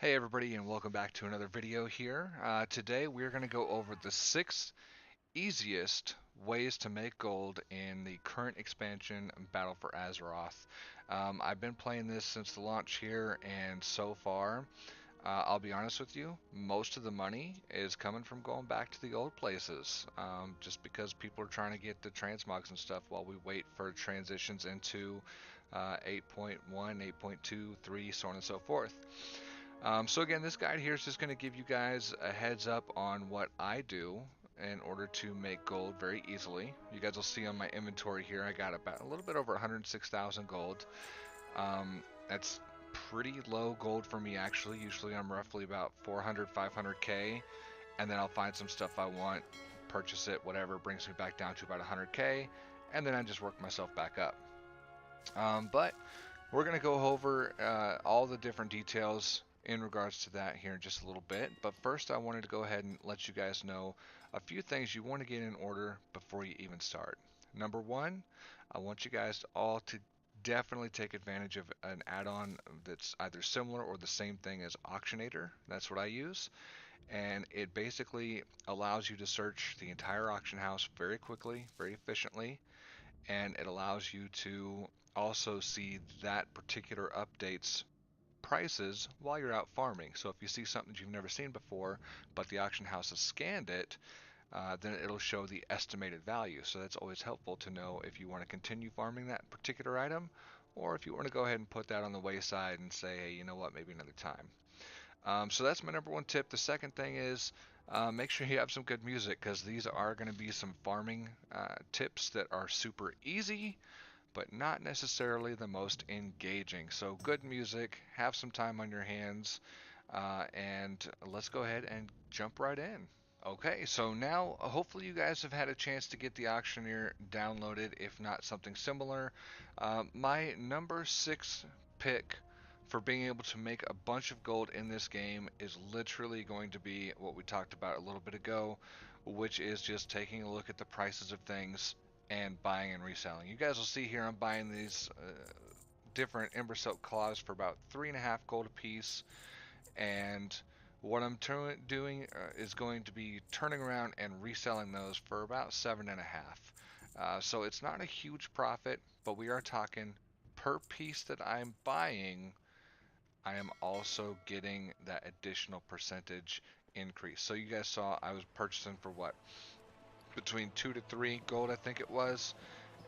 Hey everybody, and welcome back to another video here. Today we're going to go over the 6 easiest ways to make gold in the current expansion Battle for Azeroth. I've been playing this since the launch here, and so far, I'll be honest with you, most of the money is coming from going back to the old places, just because people are trying to get the transmogs and stuff while we wait for transitions into 8.1, 8.2, 3, so on and so forth. So again, this guide here is just going to give you guys a heads up on what I do in order to make gold very easily. You guys will see on my inventory here, I got about a little bit over 106,000 gold. That's pretty low gold for me actually. Usually I'm roughly about 400, 500k, and then I'll find some stuff I want, purchase it, whatever, brings me back down to about 100k, and then I just work myself back up. But we're going to go over all the different details in regards to that here in just a little bit. But first, I wanted to go ahead and let you guys know a few things you want to get in order before you even start. Number one, I want you guys all to definitely take advantage of an add-on that's either similar or the same thing as Auctionator. That's what I use. And it basically allows you to search the entire auction house very quickly, very efficiently, and it allows you to also see that particular update's prices while you're out farming. So if you see something you've never seen before, but the auction house has scanned it, then it'll show the estimated value. So that's always helpful to know if you want to continue farming that particular item, or if you want to go ahead and put that on the wayside and say, hey, you know what, maybe another time. So that's my number one tip. The second thing is make sure you have some good music, because these are going to be some farming tips that are super easy, but not necessarily the most engaging. So good music, have some time on your hands, and let's go ahead and jump right in. Okay, so now hopefully you guys have had a chance to get the auctioneer downloaded, if not something similar. My number 6 pick for being able to make a bunch of gold in this game is literally going to be what we talked about a little bit ago, which is just taking a look at the prices of things and buying and reselling. You guys will see here I'm buying these different Ember Silk Claws for about 3.5 gold a piece, and what I'm doing is going to be turning around and reselling those for about 7.5. So it's not a huge profit, but we are talking per piece that I'm buying, I am also getting that additional percentage increase. So you guys saw I was purchasing for what? Between 2 to 3 gold, I think it was.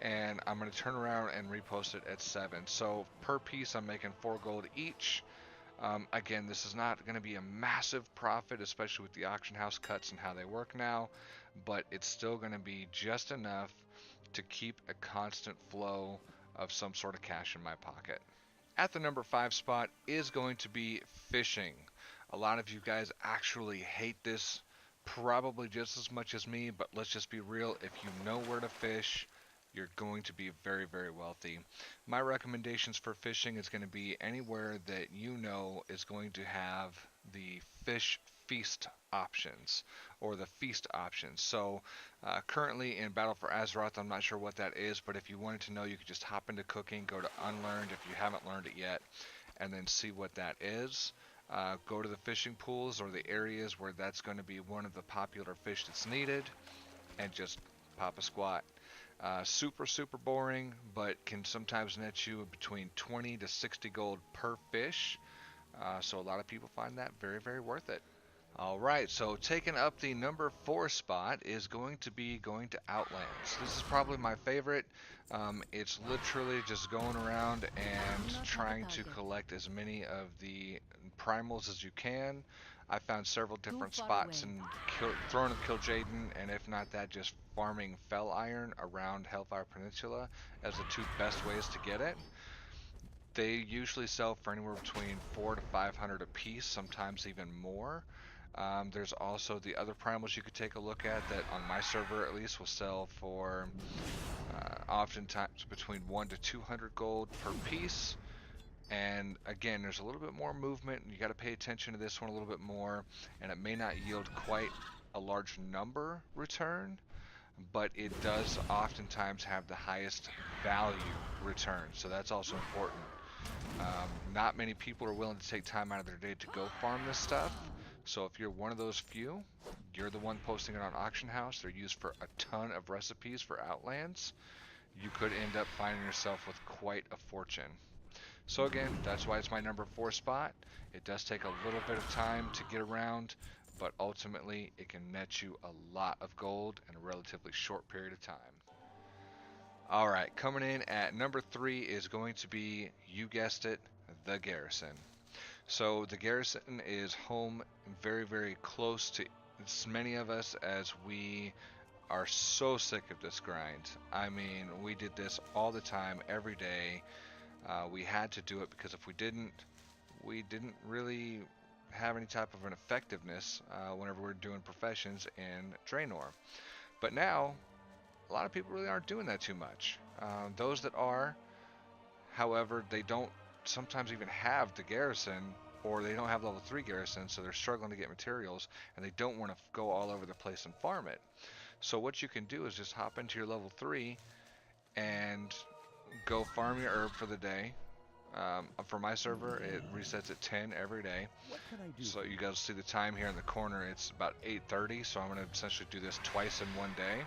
And I'm going to turn around and repost it at 7. So per piece, I'm making 4 gold each. Again, this is not going to be a massive profit, especially with the auction house cuts and how they work now, but it's still going to be just enough to keep a constant flow of some sort of cash in my pocket. At the number 5 spot is going to be fishing. A lot of you guys actually hate this probably just as much as me, but let's just be real. If you know where to fish, you're going to be very, very wealthy. My recommendations for fishing is going to be anywhere that you know is going to have the fish feast options or the feast options. So currently in Battle for Azeroth, I'm not sure what that is, but if you wanted to know, you could just hop into cooking, go to unlearned if you haven't learned it yet, and then see what that is. Go to the fishing pools or the areas where that's going to be one of the popular fish that's needed, and just pop a squat. Super, super boring, but can sometimes net you between 20 to 60 gold per fish. So a lot of people find that very, very worth it. Alright, so taking up the number 4 spot is going to be going to Outlands. This is probably my favorite. It's literally just going around and trying to collect as many of the primals as you can. I found several different spots in Throne of Kil'jaeden, and if not that, just farming Fel Iron around Hellfire Peninsula as the 2 best ways to get it. They usually sell for anywhere between 400 to 500 a piece, sometimes even more. There's also the other primals you could take a look at that on my server at least will sell for oftentimes between 1 to 200 gold per piece. And again, there's a little bit more movement. You got to pay attention to this one a little bit more, and it may not yield quite a large number return, but it does oftentimes have the highest value return. So that's also important. Not many people are willing to take time out of their day to go farm this stuff. So if you're one of those few, you're the one posting it on Auction House. They're used for a ton of recipes for Outlands. You could end up finding yourself with quite a fortune. So again, that's why it's my number 4 spot. It does take a little bit of time to get around, but ultimately it can net you a lot of gold in a relatively short period of time. Alright, coming in at number 3 is going to be, you guessed it, the Garrison. So the Garrison is home very, very close to as many of us as we are so sick of this grind. I mean, we did this all the time, every day. We had to do it because if we didn't really have any type of an effectiveness whenever we're doing professions in Draenor. But now, a lot of people really aren't doing that too much. Those that are, however, they don't sometimes even have the Garrison, or they don't have level 3 Garrison, so they're struggling to get materials, and they don't want to go all over the place and farm it. So what you can do is just hop into your level 3 and go farm your herb for the day. For my server, it resets at 10 every day. So you guys see the time here in the corner, it's about 8:30, so I'm going to essentially do this twice in one day.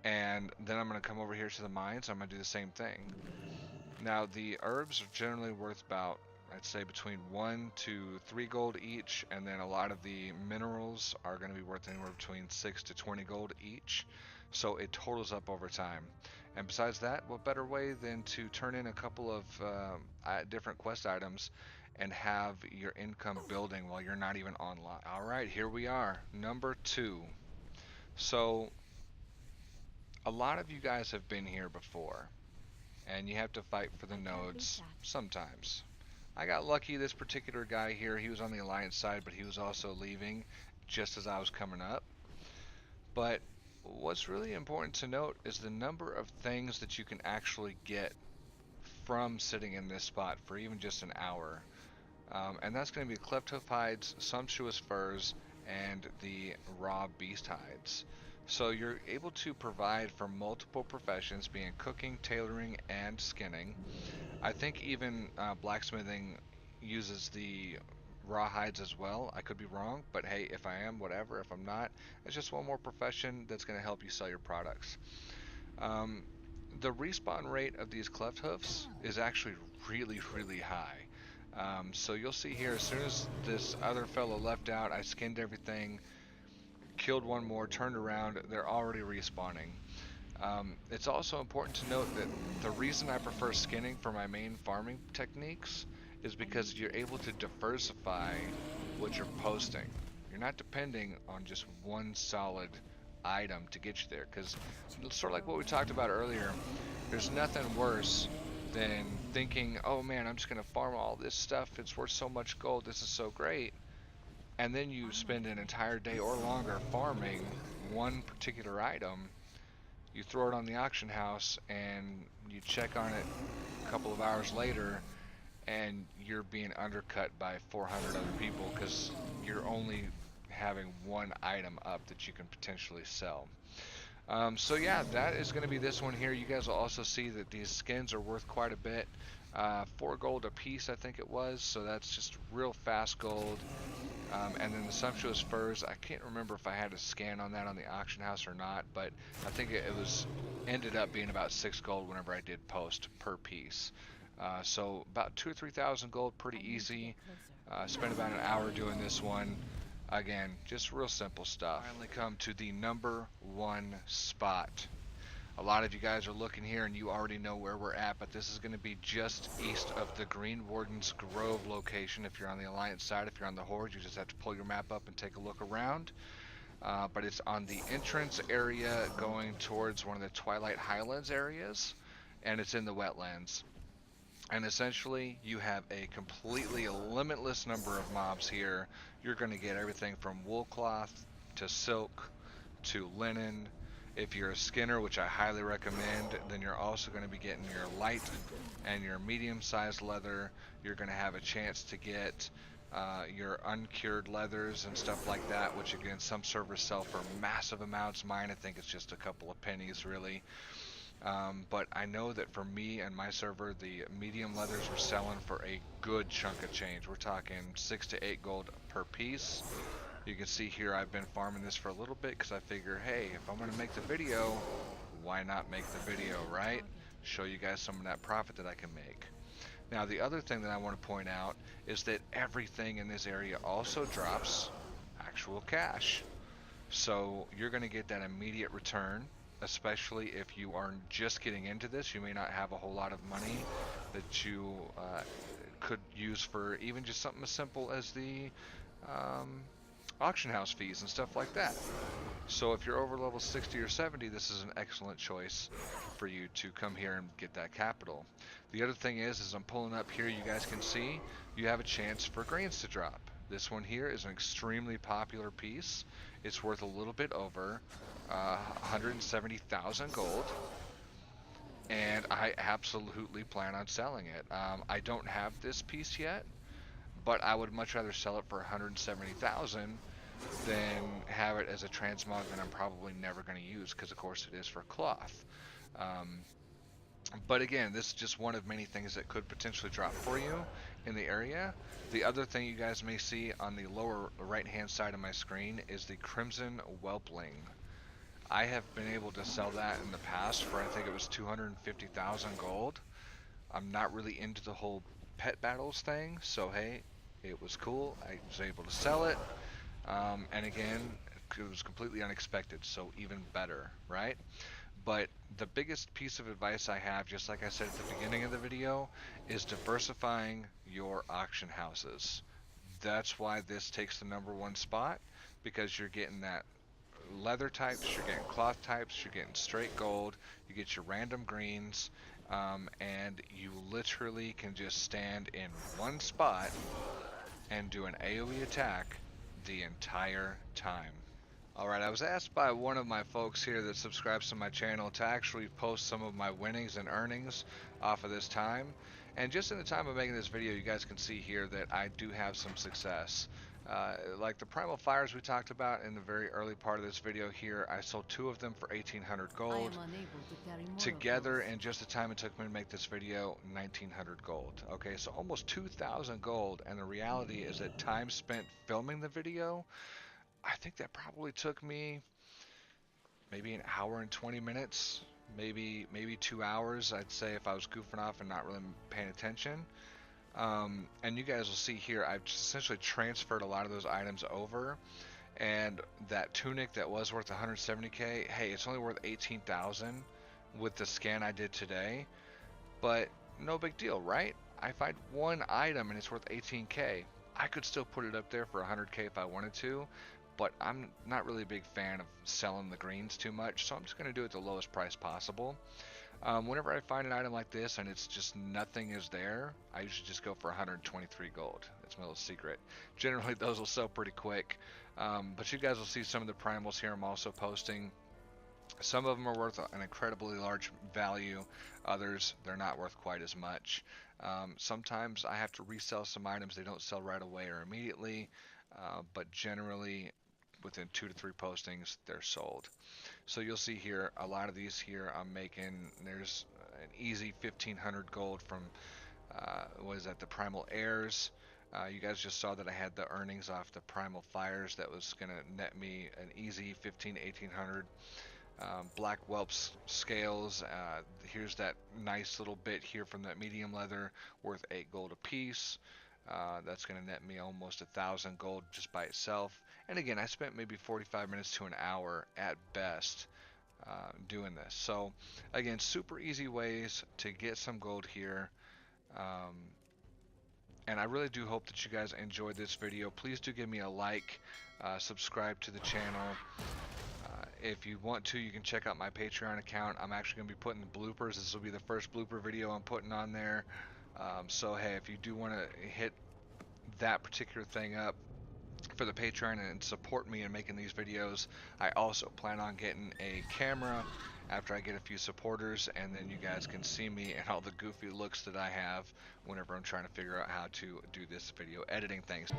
And then I'm going to come over here to the mines, I'm going to do the same thing. Now the herbs are generally worth about, I'd say, between 1 to 3 gold each, and then a lot of the minerals are going to be worth anywhere between 6 to 20 gold each. So it totals up over time. And besides that, what better way than to turn in a couple of different quest items and have your income building while you're not even online. Alright, here we are, number 2. So a lot of you guys have been here before, and you have to fight for the nodes sometimes. I got lucky, this particular guy here, he was on the Alliance side, but he was also leaving just as I was coming up. But what's really important to note is the number of things that you can actually get from sitting in this spot for even just an hour. And that's going to be cleft hoof hides, sumptuous furs, and the raw beast hides. So you're able to provide for multiple professions, being cooking, tailoring, and skinning. I think even blacksmithing uses the raw hides as well. I could be wrong, but hey, if I am, whatever. If I'm not, it's just one more profession that's going to help you sell your products. The respawn rate of these cleft hoofs is actually really, really high. So you'll see here, as soon as this other fellow left out, I skinned everything, killed one more, turned around, they're already respawning. It's also important to note that the reason I prefer skinning for my main farming techniques is because you're able to diversify what you're posting. You're not depending on just one solid item to get you there, because sort of like what we talked about earlier, there's nothing worse than thinking, oh man, I'm just gonna farm all this stuff, it's worth so much gold, this is so great, and then you spend an entire day or longer farming one particular item. You throw it on the auction house and you check on it a couple of hours later, and you're being undercut by 400 other people because you're only having one item up that you can potentially sell. So yeah, that is going to be this one here. You guys will also see that these skins are worth quite a bit. 4 gold a piece, I think it was, so that's just real fast gold. And then the sumptuous furs, I can't remember if I had a scan on that on the auction house or not, but I think it was ended up being about 6 gold whenever I did post per piece. So about 2,000 or 3,000 gold, pretty easy. Spent about an hour doing this one. Again, just real simple stuff. Finally come to the number 1 spot. A lot of you guys are looking here and you already know where we're at, but this is going to be just east of the Green Warden's Grove location. If you're on the Alliance side, if you're on the Horde, you just have to pull your map up and take a look around. But it's on the entrance area going towards one of the Twilight Highlands areas, and it's in the wetlands. And essentially, you have a completely limitless number of mobs here. You're going to get everything from wool cloth to silk to linen. If you're a skinner, which I highly recommend, then you're also going to be getting your light and your medium-sized leather. You're going to have a chance to get your uncured leathers and stuff like that, which again, some servers sell for massive amounts. Mine, I think it's just a couple of pennies, really. But I know that for me and my server, the medium leathers were selling for a good chunk of change. We're talking 6 to 8 gold per piece. You can see here I've been farming this for a little bit because I figure, hey, if I'm going to make the video, why not make the video, right? Show you guys some of that profit that I can make. Now, the other thing that I want to point out is that everything in this area also drops actual cash. So you're going to get that immediate return, especially if you are just getting into this. You may not have a whole lot of money that you could use for even just something as simple as the auction house fees and stuff like that. So if you're over level 60 or 70, this is an excellent choice for you to come here and get that capital. The other thing is I'm pulling up here, you guys can see you have a chance for grains to drop. This one here is an extremely popular piece. It's worth a little bit over 170,000 gold, and I absolutely plan on selling it. I don't have this piece yet, but I would much rather sell it for 170,000 than have it as a transmog that I'm probably never going to use, because of course it is for cloth. But again, this is just one of many things that could potentially drop for you in the area. The other thing you guys may see on the lower right hand side of my screen is the Crimson Whelpling. I have been able to sell that in the past for, I think it was 250,000 gold. I'm not really into the whole pet battles thing, so hey, it was cool. I was able to sell it. And again, it was completely unexpected, so even better, right? But the biggest piece of advice I have, just like I said at the beginning of the video, is diversifying your auction houses. That's why this takes the #1 spot, because you're getting that leather types, you're getting cloth types, you're getting straight gold, you get your random greens, and you literally can just stand in one spot and do an AoE attack the entire time. Alright, I was asked by one of my folks here that subscribes to my channel to actually post some of my winnings and earnings off of this time. And just in the time of making this video, you guys can see here that I do have some success. Like the Primal Fires we talked about in the very early part of this video here, I sold 2 of them for 1,800 gold. Together, in just the time it took me to make this video, 1,900 gold. Okay, so almost 2,000 gold, and the reality is that time spent filming the video, I think that probably took me maybe an hour and 20 minutes, maybe 2 hours, I'd say, if I was goofing off and not really paying attention. And you guys will see here, I've essentially transferred a lot of those items over, and that tunic that was worth 170k, hey, it's only worth 18,000 with the scan I did today, but no big deal, right? I find one item and it's worth 18k. I could still put it up there for 100k if I wanted to, but I'm not really a big fan of selling the greens too much, so I'm just going to do it at the lowest price possible. Whenever I find an item like this and it's just nothing is there, I usually just go for 123 gold. That's my little secret. Generally those will sell pretty quick, but you guys will see some of the primals here I'm also posting. Some of them are worth an incredibly large value, others they're not worth quite as much. Sometimes I have to resell some items, they don't sell right away or immediately, but generally within 2 to 3 postings they're sold. So you'll see here a lot of these here I'm making. There's an easy 1,500 gold from what is that, the Primal Airs. You guys just saw that I had the earnings off the Primal Fires that was going to net me an easy 1,500 to 1,800. Black Whelps scales, here's that nice little bit here from that medium leather, worth 8 gold a piece. That's going to net me almost 1,000 gold just by itself. And again, I spent maybe 45 minutes to an hour at best doing this. So again, super easy ways to get some gold here. And I really do hope that you guys enjoyed this video. Please do give me a like, subscribe to the channel. If you want to, you can check out my Patreon account. I'm actually going to be putting the bloopers. This will be the first blooper video I'm putting on there. So hey, if you do want to hit that particular thing up for the Patreon and support me in making these videos, I also plan on getting a camera after I get a few supporters, and then you guys can see me and all the goofy looks that I have whenever I'm trying to figure out how to do this video editing things.